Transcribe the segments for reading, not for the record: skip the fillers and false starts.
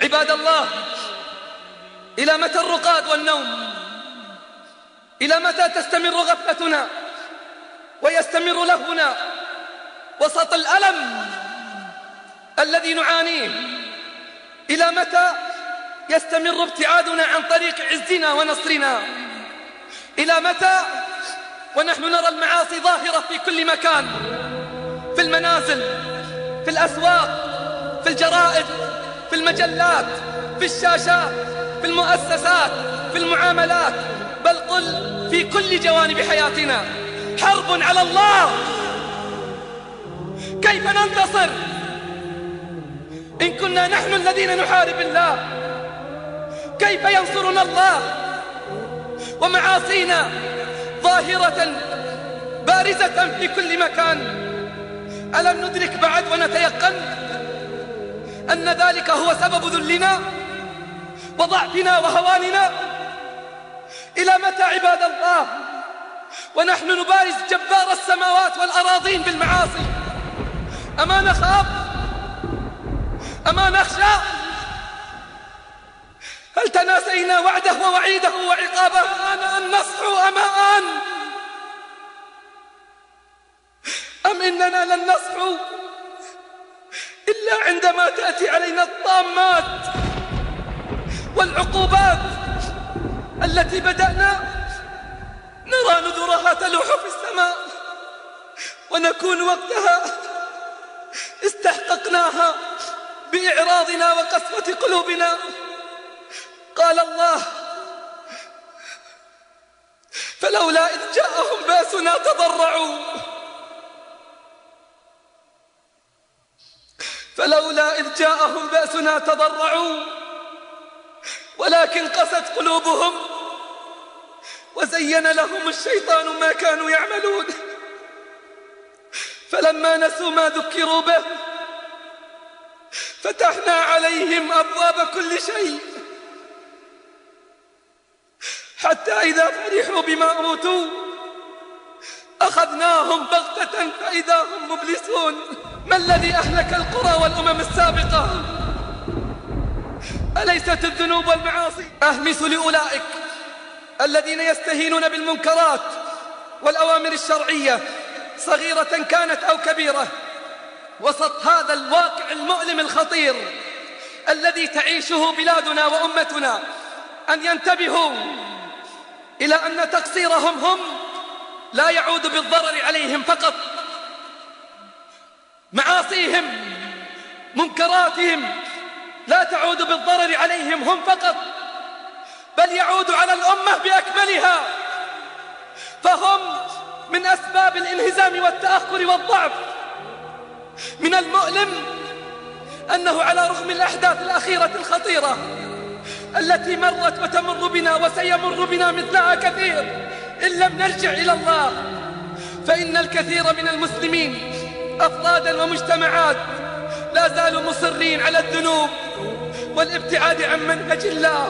عباد الله، إلى متى الرقاد والنوم؟ إلى متى تستمر غفلتنا ويستمر لهونا وسط الألم الذي نعانيه؟ إلى متى يستمر ابتعادنا عن طريق عزنا ونصرنا؟ إلى متى ونحن نرى المعاصي ظاهرة في كل مكان، في المنازل، في الأسواق، في الجرائد، في المجلات، في الشاشات، في المؤسسات، في المعاملات، بل قل في كل جوانب حياتنا؟ حرب على الله. كيف ننتصر إن كنا نحن الذين نحارب الله؟ كيف ينصرنا الله ومعاصينا ظاهرة بارزة في كل مكان؟ ألم ندرك بعد ونتيقن أن ذلك هو سبب ذلنا وضعفنا وهواننا؟ إلى متى عباد الله ونحن نبارز جبار السماوات والأراضين بالمعاصي؟ أما نخاف؟ أما نخشى؟ هل تناسينا وعده ووعيده وعقابه؟ أن نصحو أما آن؟ أم إننا لن نصحو إلا عندما تأتي علينا الطامات والعقوبات التي بدأنا نرى نذرها تلوح في السماء، ونكون وقتها استحققناها بإعراضنا وقسوة قلوبنا. قال الله: فلولا إذ جاءهم بأسنا تضرعوا فلولا إذ جاءهم بأسنا تضرعوا ولكن قست قلوبهم وزين لهم الشيطان ما كانوا يعملون. فلما نسوا ما ذكروا به فتحنا عليهم أبواب كل شيء حتى إذا فرحوا بما أوتوا أخذناهم بغتة فإذا هم مبلسون. ما الذي أهلك القرى والأمم السابقة؟ أليست الذنوب والمعاصي؟ أهمس لأولئك الذين يستهينون بالمنكرات والأوامر الشرعية صغيرة كانت أو كبيرة وسط هذا الواقع المؤلم الخطير الذي تعيشه بلادنا وأمتنا، أن ينتبهوا إلى أن تقصيرهم هم لا يعود بالضرر عليهم فقط. معاصيهم، منكراتهم لا تعود بالضرر عليهم هم فقط، بل يعود على الأمة بأكملها. فهم من أسباب الانهزام والتأخر والضعف. من المؤلم أنه على رغم الأحداث الأخيرة الخطيرة التي مرت وتمر بنا وسيمر بنا مثلها كثير، إن لم نرجع إلى الله فإن الكثير من المسلمين أفرادا ومجتمعات لا زالوا مصرين على الذنوب والابتعاد عن منهج الله،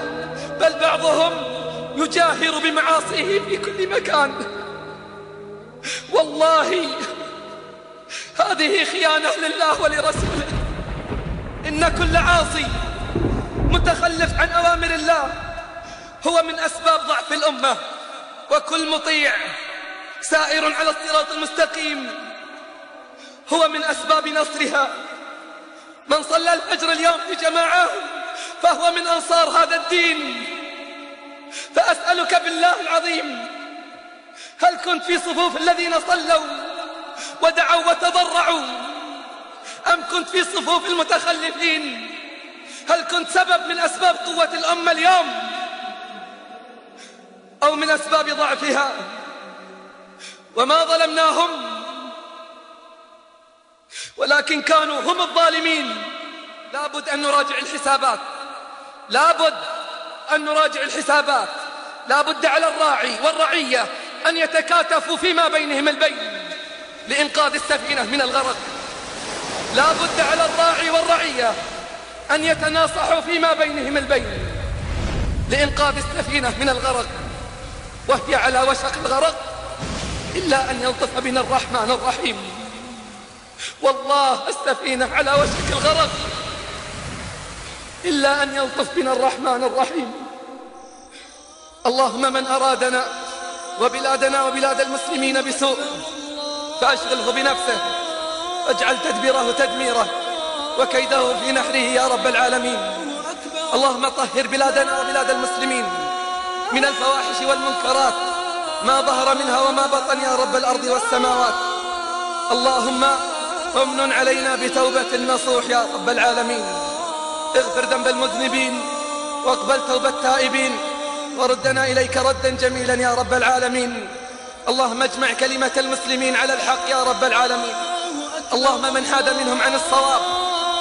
بل بعضهم يجاهر بمعاصيه في كل مكان. والله هذه خيانة لله ولرسوله. إن كل عاصي متخلف عن أوامر الله هو من أسباب ضعف الأمة، وكل مطيع سائر على الصراط المستقيم هو من أسباب نصرها. من صلى الفجر اليوم في جماعة فهو من أنصار هذا الدين. فأسألك بالله العظيم، هل كنت في صفوف الذين صلوا ودعوا وتضرعوا، أم كنت في صفوف المتخلفين؟ هل كنت سبب من أسباب قوة الأمة اليوم أو من أسباب ضعفها؟ وما ظلمناهم ولكن كانوا هم الظالمين. لابد أن نراجع الحسابات، لابد أن نراجع الحسابات. لابد على الراعي والرعية أن يتكاتفوا فيما بينهم البين لإنقاذ السفينة من الغرق. لابد على الراعي والرعية أن يتناصحوا فيما بينهم البين لإنقاذ السفينة من الغرق، وهي على وشك الغرق إلا أن يلطف بنا الرحمن الرحيم. والله السفينة على وشك الغرق، إلا أن يلطف بنا الرحمن الرحيم. اللهم من أرادنا وبلادنا وبلاد المسلمين بسوء فأشغله بنفسه، واجعل تدبيره تدميره وكيده في نحره يا رب العالمين. اللهم طهر بلادنا وبلاد المسلمين من الفواحش والمنكرات ما ظهر منها وما بطن يا رب الأرض والسماوات. اللهم امن علينا بتوبة نصوح يا رب العالمين. اغفر ذنب المذنبين واقبل توبة التائبين وردنا إليك ردا جميلا يا رب العالمين. اللهم اجمع كلمة المسلمين على الحق يا رب العالمين. اللهم من حاد منهم عن الصواب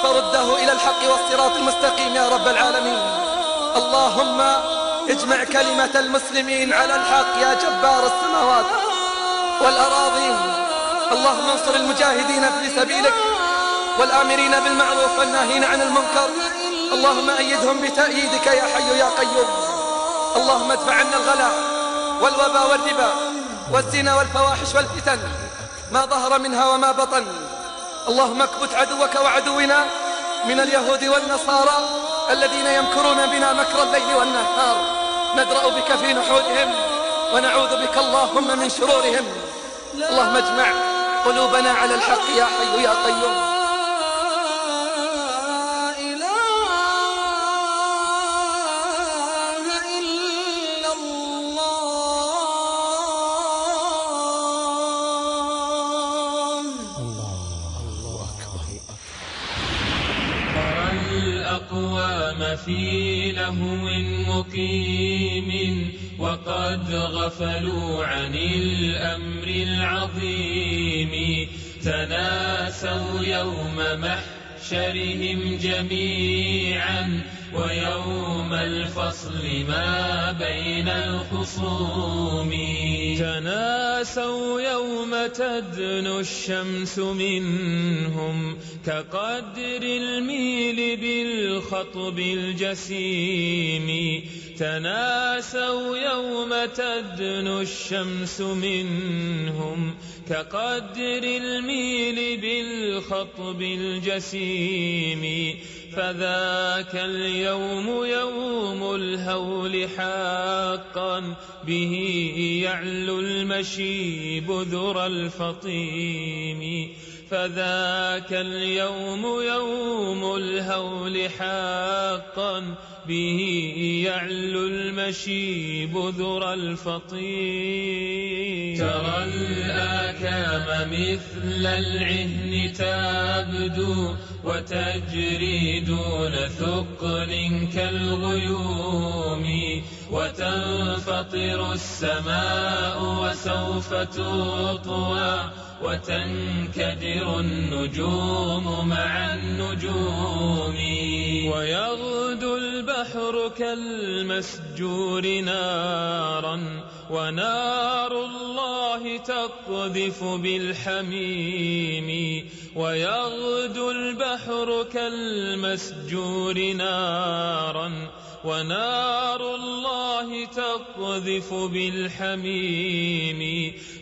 فرده إلى الحق والصراط المستقيم يا رب العالمين. اللهم اجمع كلمة المسلمين على الحق يا جبار السماوات والأراضين. اللهم انصر المجاهدين في سبيلك والآمرين بالمعروف والناهين عن المنكر. اللهم أيدهم بتأييدك يا حي يا قيوم. اللهم ادفع عنا الغلا والوبا والربا والزنا والفواحش والفتن ما ظهر منها وما بطن. اللهم اكبت عدوك وعدونا من اليهود والنصارى الذين يمكرون بنا مكر الليل والنهار. ندرأ بك في نحورهم ونعوذ بك اللهم من شرورهم. اللهم اجمع قلوبنا على الحق يا حي يا قيوم. الأقوام في لهو مقيم وقد غفلوا عن الأمر العظيم. تناسوا يوم محشرهم جميعا ويوم الفصل ما بين الخصوم. تناسوا يوم تدنو الشمس منهم كقدر الميل بالخطب الجسيم. تناسوا يوم تدنو الشمس منهم كقدر الميل بالخطب الجسيم. فذاك اليوم يوم الهول حقا به يعلو المشيب ذرى الفطيم. فذاك اليوم يوم الهول حقا به يعلو المشيب ذرى الفطيم. ترى الآكام مثل العهن تبدو وتجري دون ثقل كالغيوم. وتنفطر السماء وسوف تطوى وتنكدر النجوم مع النجوم. ويغدو البحر كالمسجور نارا ونار الله تقذف بالحميم. ويغدو البحر كالمسجور نارا ونار الله تقذف بالحميم.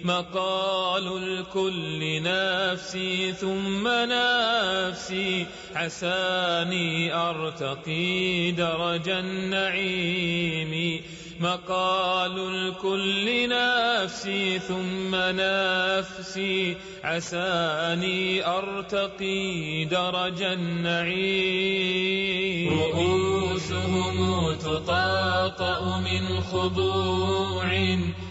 مقال الكل نفسي ثم نفسي عساني أرتقي درج النعيم. مقال الكل نفسي ثم نفسي عساني أرتقي درج النعيم. رؤوسهم تطاطأ من خضوع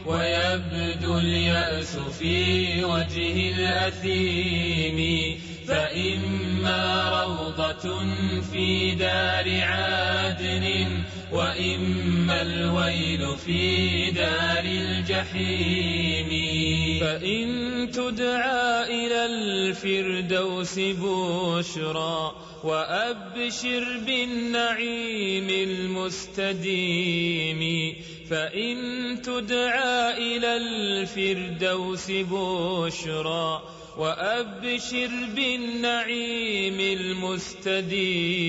ويبدو اليأس في وجه الأثيم. فإما روضة في دار عدن وإما الويل في دار الجحيم. فإن تدعى إلى الفردوس بشرى وأبشر بالنعيم المستديم. فإن تدعى إلى الفردوس بشرى وأبشر بالنعيم المستديم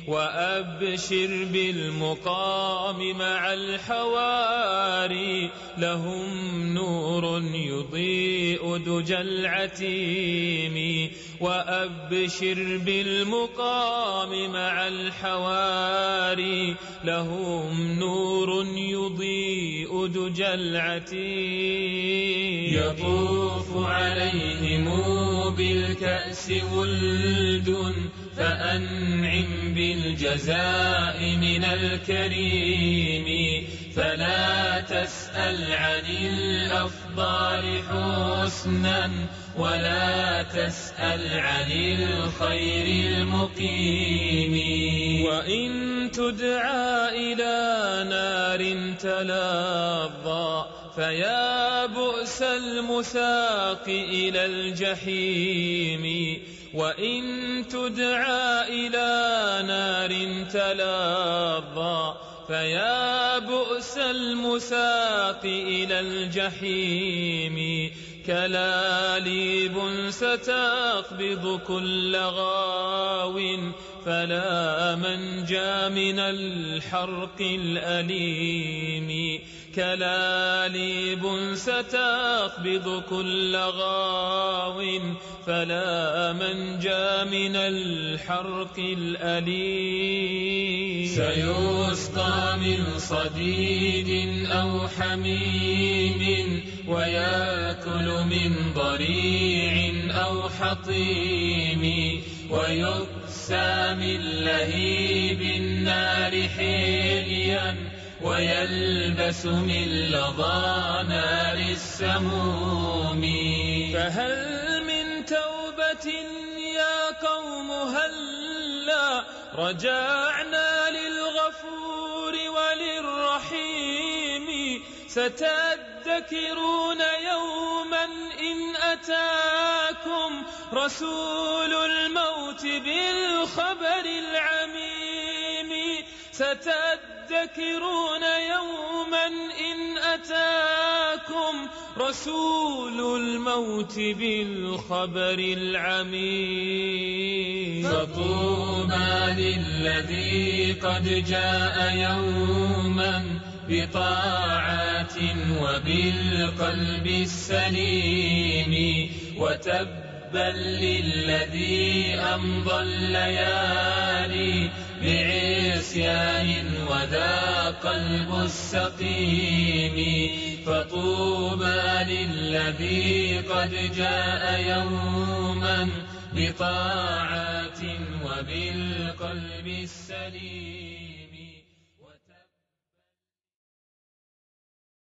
وأبشر بالمقام مع الحواري لهم نور يضيء دجى العتيم وأبشر بالمقام مع الحواري لهم نور يضيء دجى العتيم يطوف عليهم بالكأس ولد فأنعم بالجزاء من الكريم فلا تسأل عن الأفضال حسنا ولا تسأل عن الخير المقيم وإن تدعى إلى نار تلظى فيا بؤس المساق إلى الجحيم وإن تدعى إلى نار تلظى فيا بؤس المساق إلى الجحيم كلاليب ستقبض كل غاو فلا منجى من الحرق الأليم كلاليب ستقبض كل غاو فلا منجى من الحرق الأليم سيسقى من صديد أو حميم ويأكل من ضريع أو حطيم ويكسى من لهيب النار حليا ويلبس من لظى نار السموم فهل من توبة يا قوم هلا رجعنا للغفور وللرحيم ستذكرون يوما إن أتاكم رسول الموت بالخبر العميم ستذكرون يوما إن أتاكم رسول الموت بالخبر العميم فطوبى للذي قد جاء يوما بطاعات وبالقلب السليم وتبا للذي أمضى الليالي بعصيان وذا قلب السقيم فطوبى للذي قد جاء يوما بطاعات وبالقلب السليم